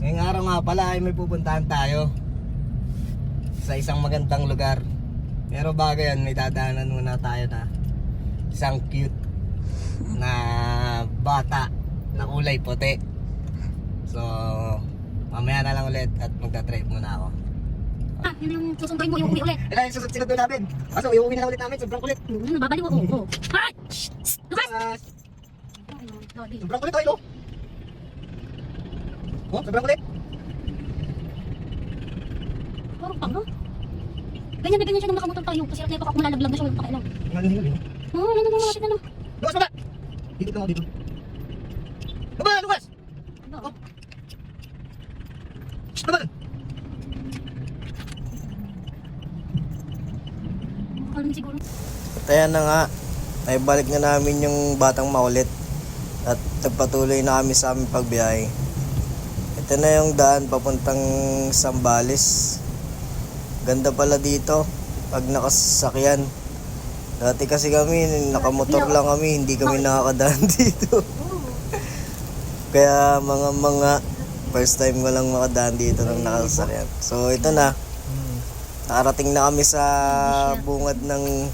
Ngayong araw nga pala ay may pupuntahan tayo sa isang magandang lugar. Pero bago yan, may dadaanan muna tayo na isang cute na bata na kulay puti. So, mamaya na lang ulit at magta-drive muna ako. Yun yung susunduin mo, yung uwi ulit. Ito yung susunod doon namin. Kaso iuwi na lang ulit namin, sobrang kulit. Babaliw ako. Ay! Lukas! Sobrang kulit tayo. Oh, sobrang kulit. Parang pang, no? Ganyan na ganyan siya nung nakamotor tayo. Kasi ako ako malalaglag na siya, walang pakialam. Oo, yan na malapit na no. Lukas, baba! Dito lang ako dito. Baba, Lukas! Ano? Baba! Kalm siguro. At ayan na nga, naibalik na namin yung batang makulit at nagpatuloy na kami sa aming pagbiyahe. Ito na yung daan papuntang Zambales. Ganda pala dito pag nakasakyan. Dati kasi kami, nakamotor lang kami, hindi kami nakakadaan dito. Kaya mga first time ko lang makadaan dito ng nakasakyan. So ito na. Nakarating na kami sa bungad ng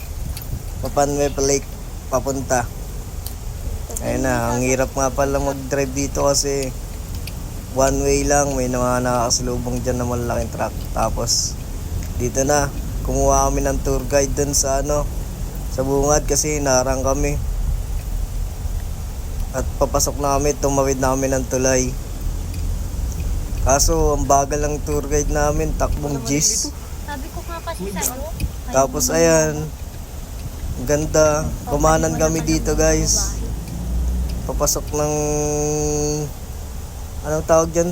Papanwep Lake papunta. Ayun na, ang hirap nga pala mag-drive dito kasi one way lang, may mga nakakasalubong dyan na malaking truck. Tapos dito na, kumuha kami ng tour guide dun sa sa bungad kasi narang kami. At papasok na kami, tumawid na kami ng tulay. Kaso ang bagal ng tour guide namin, takbong G's. Sabi ko nga kasi sa'yo. Tapos ayan, ang ganda, kumanan kami dito guys. Papasok ng, anong tawag dyan?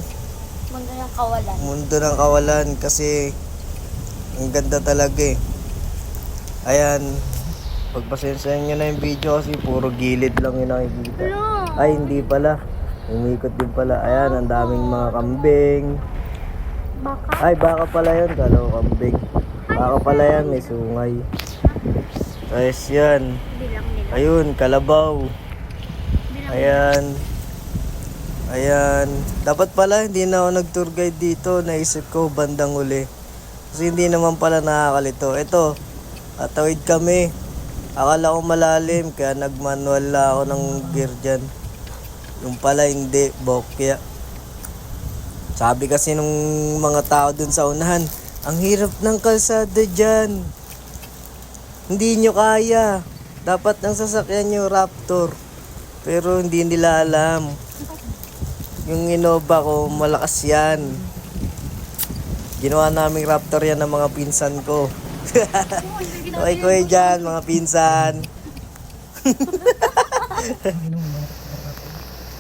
Mundo ng kawalan. Mundo ng kawalan kasi ang ganda talaga eh. Ayan, pagpasensyahan nyo na yung video kasi puro gilid lang yung nakikita. Ay hindi pala, umikot din pala. Ayan, ang daming mga kambing. Baka? Ay baka pala yun, kala ko kambing. Baka pala yan, may sungay. Ayos yan. Bilang nila. Ayun, kalabaw. Ayan. Ayan. Dapat pala hindi na ako nag-tour guide dito. Naisip ko bandang uli. Kasi hindi naman pala nakakalito. Ito, tatawid kami. Akala ko malalim kaya nag-manual lang ako ng gear dyan. Yung pala hindi, bokya. Sabi kasi nung mga tao dun sa unahan, ang hirap ng kalsada dyan. Hindi nyo kaya. Dapat ang sasakyan nyo Raptor. Pero hindi nila alam. Yung Innova ko, malakas yan. Ginawa naming Raptor yan ng mga pinsan ko. Okay ko dyan, mga pinsan.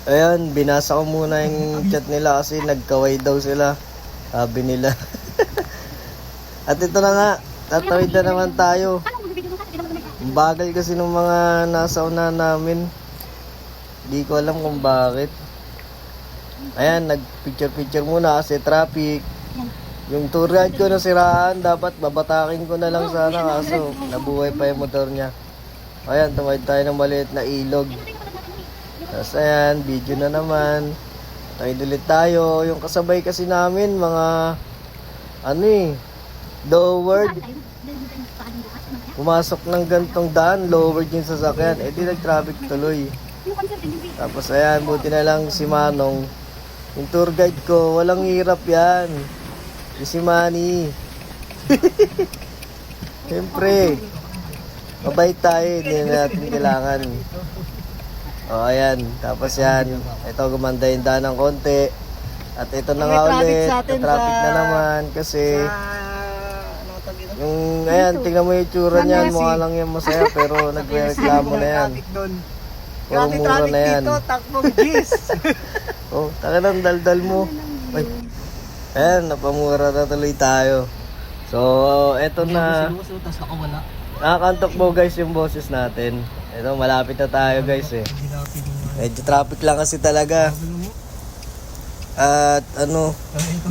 Ayun, binasa ko muna yung chat nila kasi nagkaway daw sila. Sabi nila. At ito na nga, tatawid na naman tayo. Ang bagal kasi ng mga nasa una namin. Hindi ko alam kung bakit. Ayan, nag-picture-picture muna kasi traffic. Yung tour guide ko nasiraan, dapat babatakin ko na lang sana kaso nabuhay pa yung motor niya. Ayan, tumawid tayo ng maliit na ilog. Tapos ayan, video na naman. Tayo ulit tayo. Yung kasabay kasi namin, mga lowered. Pumasok ng gantong daan, lowered yung sasakyan. Eh di nag-traffic tuloy. Tapos ayan, buti na lang si Manong. Yung tour guide ko, walang hirap yan. Yung si Manny. Siyempre, mabait tayo, hindi na natin kailangan. O ayan, tapos yan, ito gumanda yung daan ng konti. At ito na nga ulit, traffic na naman kasi yung, ayan, tingnan mo yung tsura niyan, mukha lang yan masaya pero nagre-reklamo na yan. O, mura na yan. O, taka ng daldal mo. Ay. Ayan, napamura na tuloy tayo. So, eto na. Nakakantok mo guys yung boses natin. Ito, malapit na tayo guys eh. Medyo traffic lang kasi talaga. At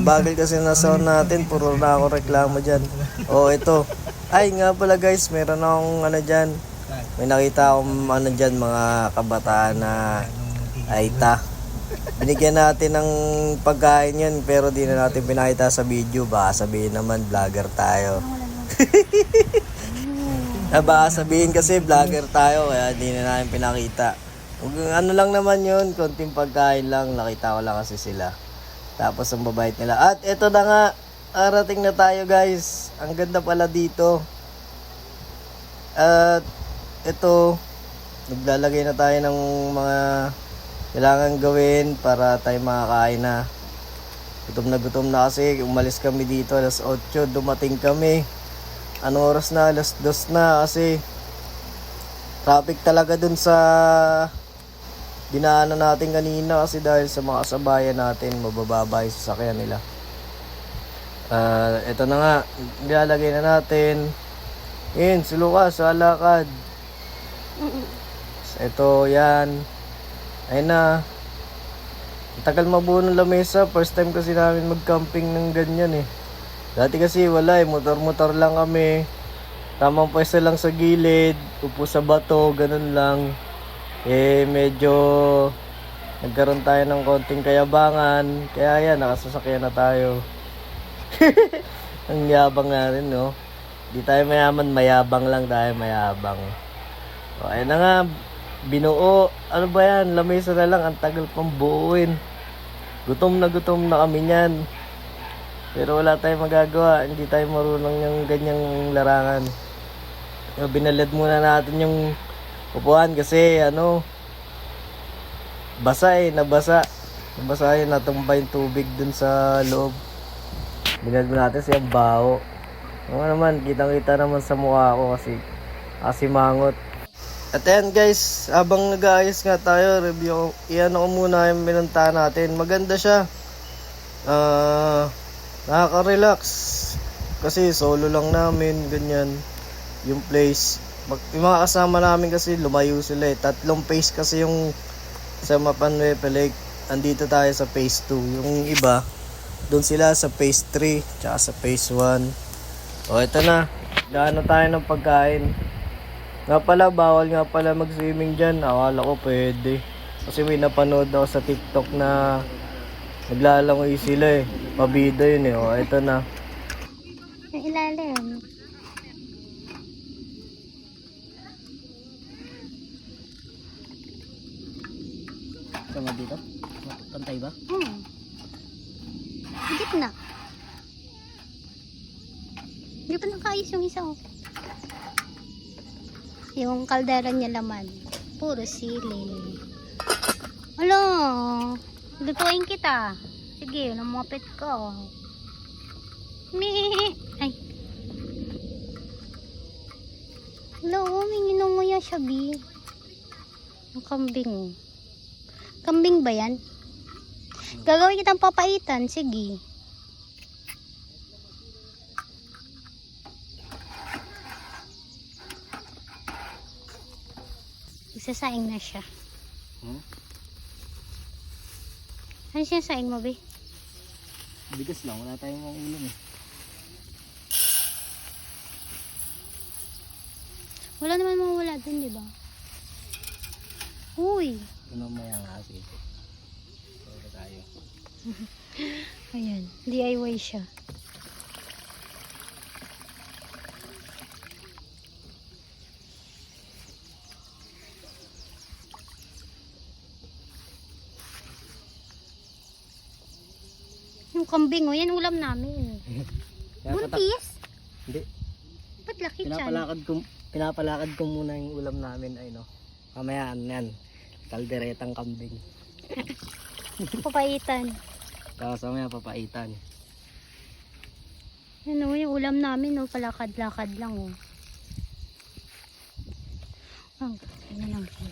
bagal kasi na sound natin, puro na ako reklamo dyan. O ito, ay nga pala guys, meron akong dyan. May nakita akong dyan, mga kabataan na Aita. Binigyan natin ng pagkain yun, pero di na natin pinakita sa video. Baka sabihin naman, vlogger tayo. Baka sabihin kasi, vlogger tayo, kaya di na natin pinakita. Ano lang naman yun, konting pagkain lang, nakita ko lang kasi sila. Tapos ang babait nila. At eto na nga, arating na tayo guys. Ang ganda pala dito. At ito, naglalagay na tayo ng mga kailangan gawin para tayo makakain na. Gutom na kasi, umalis kami dito alas 8, dumating kami. Anong oras na? Alas 2 na kasi traffic talaga dun sa dinaanan natin kanina kasi dahil sa mga kasabayan natin, mabababa yung sasakyan nila. Ito na nga, nilalagay na natin. Yun, si Lucas, sa lakad. Ito, yan. Ayun na. Ang tagal mabuo ng lamesa. First time kasi namin mag-camping ng ganyan eh. Dati kasi wala eh, motor-motor lang kami. Tamang pwesto lang sa gilid, upo sa bato, ganun lang. Eh, medyo nagkaroon tayo ng konting kayabangan. Kaya yan, nakasasakyan na tayo. Ang yabang nga rin, no? Di tayo mayaman, mayabang lang tayo, mayabang. O, ayun na nga, binuo. Ano ba yan? Lamesa na lang, ang tagal pang buuin. Gutom na kami niyan. Pero wala tayong magagawa, hindi tayo marunong ng ganyang larangan. Binalad muna natin yung upuan kasi basa eh, nabasa yun, natumba yung tubig dun sa loob. Binalad mo natin siyang baho. Ano naman, kitang-kita naman sa mukha ko kasi mangot. At ayan guys, habang nag-aayos nga tayo, review, iyan ko muna yung binunta natin. Maganda siya. Nakaka-relax. Kasi solo lang namin, ganyan. Yung place. Yung mga kasama namin kasi lumayo sila eh. 3 phase kasi yung sa Mapanwepe Lake. Andito tayo sa phase 2. Yung iba, doon sila sa phase 3, tsaka sa phase 1. O, ito na. Gaano tayo ng pagkain. Nga pala, bawal nga pala mag-swimming dyan. Akala ko pwede. Kasi may napanood ako sa TikTok na naglalangoy sila eh. Pabida yun eh. O, ito na. Yung ilalim. Sama dito? Pantay ba? Higit na. Hindi pa nakaayos yung isa oh. Yung kaldera niya laman. Puro sili. Alo, lutuin kita. Sige, lumapit ko. Ay. Hello, may nginunguya siya, Bi. Ang kambing. Kambing ba yan? Gagawin kitang papaitan. Sige. Isasaing na siya. Ano siya saing mo, Bi? Bigas lang, wala tayong mga ulam eh. Wala naman mawala dun, di ba? Uy! Ano maya nga kasi. Wala tayo. Ayan, DIY siya. Yung kambing, oh, yan ulam namin. Buntis? Hindi. Ba't laki dyan? Pinapalakad ko muna yung ulam namin ay no. Mamaya yan. Kalderetang kambing. Papaitan. Tapos mamaya papaitan. Yan o, yung ulam namin, no, palakad-lakad lang, oh. Ganyan lang siya.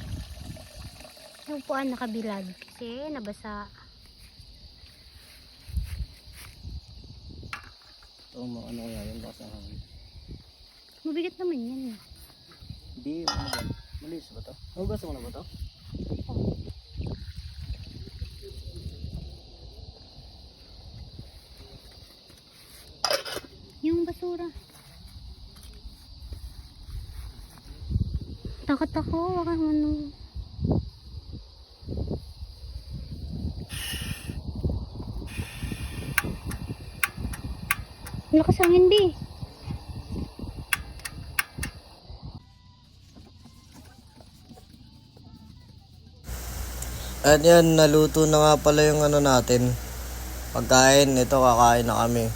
Yung upuan nakabilad kasi nabasa. Ito ano kaya yun baka sa hangin. Mabigat naman yan, eh. Hindi, ano ba? Malis ba to? Magbasa mo na ba to? Oh. Yung basura. Takot ako, baka ano. Lakas hangin, Bi. At yan, naluto na nga pala yung ano natin. Pagkain, ito kakain na kami.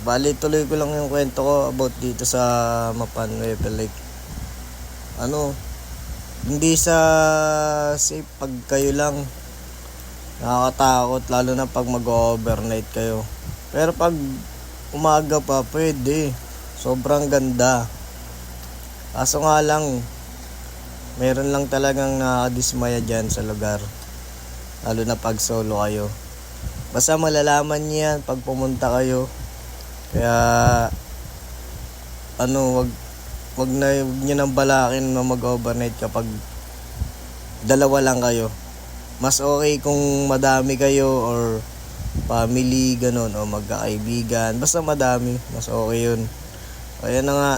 Bali, tuloy ko lang yung kwento ko about dito sa Mapan, Nueva Lake. Ano, hindi sa safe pag kayo lang. Nakakatakot, lalo na pag mag-overnight kayo. Pero pag umaga pa, pwede. Sobrang ganda. Kaso nga lang, meron lang talagang nakadismaya dyan sa lugar. Lalo na pag solo kayo. Basta malalaman niyo yan pag pumunta kayo. Kaya, ano, wag niyo nang balakin na mag-overnight kapag dalawa lang kayo. Mas okay kung madami kayo or family, ganun, o magkakaibigan. Basta madami, mas okay yun. Kaya na nga,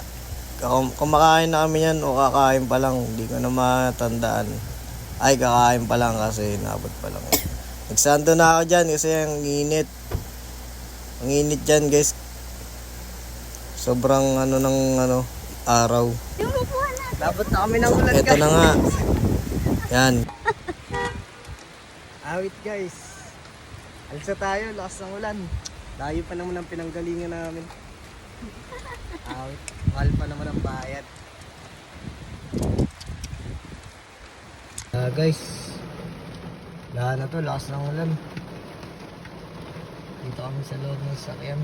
kumakain na kami yan o kakain pa lang, hindi ko na matandaan. Ay, kakain pa lang kasi nabot pa lang. Nagsando na ako dyan kasi ang init. Ang init dyan, guys. Sobrang araw. Labot na kami ng ulan, Ito na nga. Yan. Awit guys. Alis na tayo, lakas ng ulan. Layo pa naman ang pinanggalingan namin. Awit, mahal pa naman ang bayad. Guys, lahat na to, lakas ng ulan. Dito kami sa loob ng sakyan.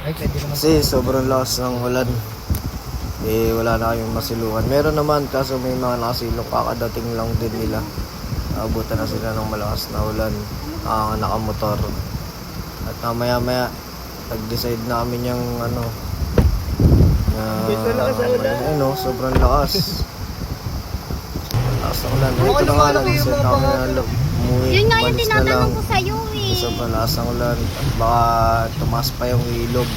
Ay, pwede naman. Kasi sobrang lakas ng ulan. Wala na kayong masilukan. Meron naman kaso may mga nakasilong kakadating lang din nila. Abutan na sila ng malakas na ulan. Nakamotor. At maya nag-decide na kami niyang sobrang lakas. Lakas ng ulan. Ito na nga lang, decide na kami na umuwi. Yun nga yung Umalis na lang. tinatanong ko sa'yo eh. Sobrang lakas ng ulan. At baka tumaas pa yung ilog.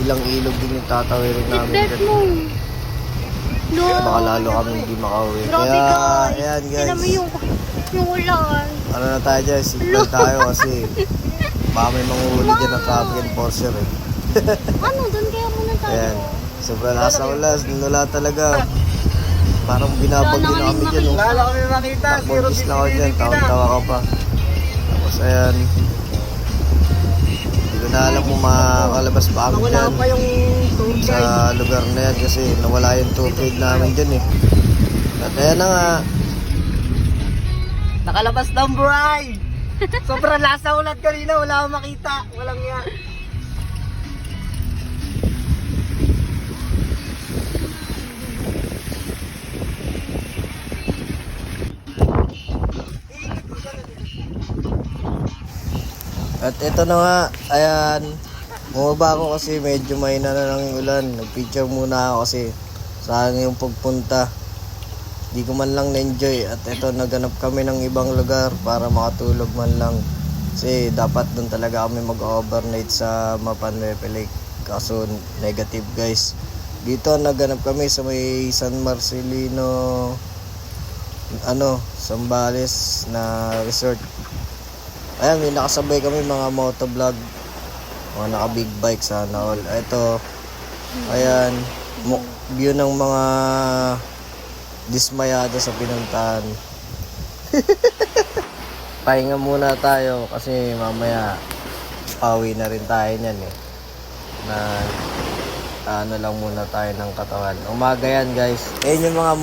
Ilang ilog din yung tatawirin namin. Dip mo. No. Baka lalo kami hindi makauwi. Grabe Kaya, guys. ayan guys. Tinan mo yung ulan. Ano na tayo dyan, seatbelt tayo kasi baka may manguhuli dyan ng traffic enforcer eh. Ano, doon kaya muna tayo. Ayan, sobrang lakas ng ulan, wala talaga. Parang binabag din na kami dyan. Oh. Wala kami makita, zero Takbogis na ako dyan, tawa ka pa. Tapos ayan, hindi ko na alam kung makakalabas pa kami Wala dyan pa yung tour guide. sa lugar na yan kasi nawala yung tour guide namin dyan eh. At ayan na nga, Nakalabas ng bride! Sobrang lakas ng ulan kanina, wala akong makita. Walang yan. at ito na nga, ayan, bumaba ako kasi medyo mahina na lang yung ulan. Nag-picture muna ako kasi saan yung pagpunta. Di ko man lang na-enjoy at ito naganap kami ng ibang lugar para makatulog man lang. Kasi dapat doon talaga kami mag-overnight sa Mapan, Nueva Lake. Kaso negative guys. Dito naganap kami sa may San Marcelino, Zambales na resort. Ayan, may nakasabay kami mga motovlog, mga naka big bike sana all. Ito, ayan, view ng mga dismayado sa pinuntahan. Pahinga muna tayo kasi mamaya pauwi na rin tayo niyan eh. Lang muna tayo ng katawan. Umaga yan guys. Ayun yung mga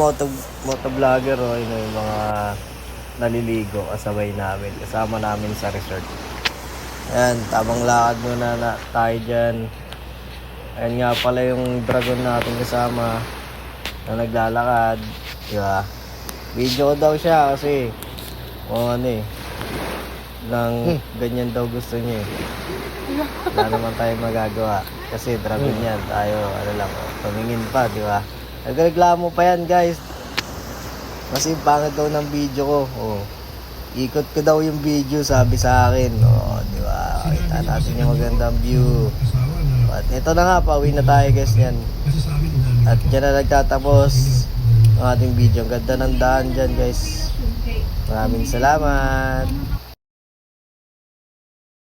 motovlogger yung mga naliligo kasabay namin. Kasama namin sa resort. Ayan, tamang lakad muna na tayo dyan. Ayan nga pala yung dragon natin kasama na naglalakad. Diba? Video ko daw siya kasi ganyan daw gusto niya eh. Wala naman tayo magagawa kasi dragon yan. Tayo tumingin pa, di ba? Nagreklamo pa yan guys kasi pangit daw ng video ko. Ikot ko daw yung video, sabi sa akin. Di ba? Kita natin yung magandang view. At ito na nga, pauwi na tayo guys yan. At dyan na nagtatapos ang ating video. Ang ganda ng daan dyan guys. Maraming salamat.